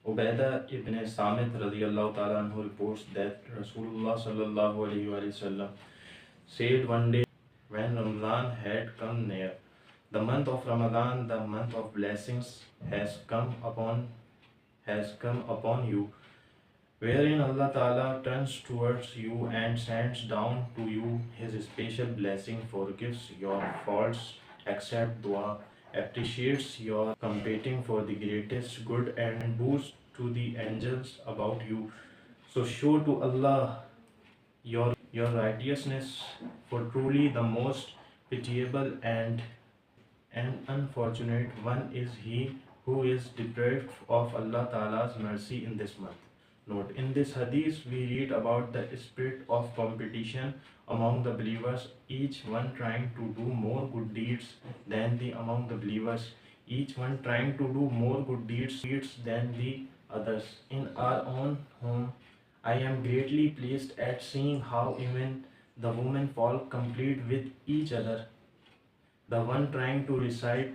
Ubaidah ibn Samit radiallahu ta'ala anhu reports that Rasulullah sallallahu alayhi wa sallam said one day when Ramadan had come near, the month of Ramadan, the month of blessings, has come upon you, wherein Allah Ta'ala turns towards you and sends down to you His special blessing, forgives your faults, accepts dua, appreciates your competing for the greatest good, and boasts to the angels about you. So show to Allah your righteousness, for truly the most pitiable and unfortunate one is he who is deprived of Allah Ta'ala's mercy in this month. Note, in this hadith, we read about the spirit of competition among the believers, each one trying to do more good deeds than the among the believers, each one trying to do more good deeds than the others. In our own home, I am greatly pleased at seeing how even the women fall complete with each other, the one trying to recite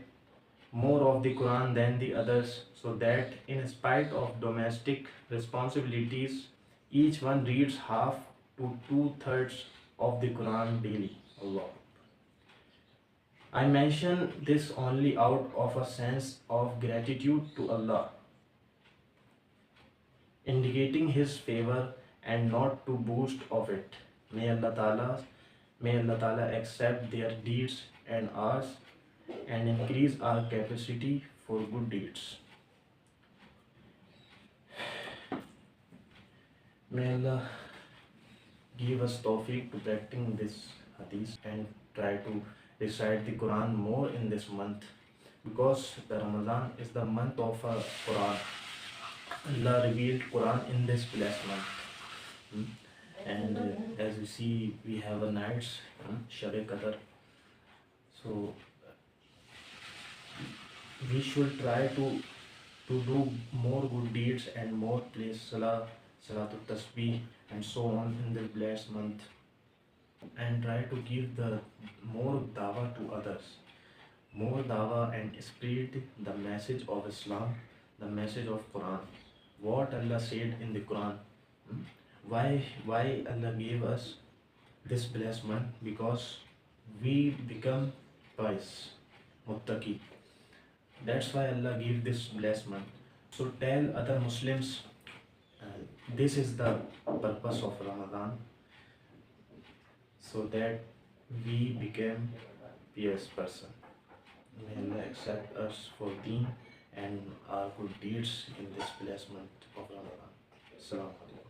more of the Quran than the others, so that in spite of domestic responsibilities, each one reads half to two-thirds of the Quran daily. Allah. I mention this only out of a sense of gratitude to Allah, indicating His favor and not to boast of it. May Allah Ta'ala accept their deeds and ours and increase our capacity for good deeds. May Allah give us tawfiq to practicing this hadith and try to recite the Quran more in this month, because the Ramadan is the month of Quran. Allah revealed Quran in this blessed month. And as you see, we have a nights, Shab-e Qadr. So we should try to do more good deeds and more place salah, salatul tasbih and so on in this blessed month, and try to give the more dawah to others, more dawah, and spread the message of Islam, the message of Quran, what Allah said in the Quran. Why Allah gave us this blessed month? Because we become pious, muttaqi. That's why Allah gave this blessed month. So tell other Muslims this is the purpose of Ramadan, so that we become pious person. May Allah accept us for deen and our good deeds in this blessed month of Ramadan. Assalamu alaikum.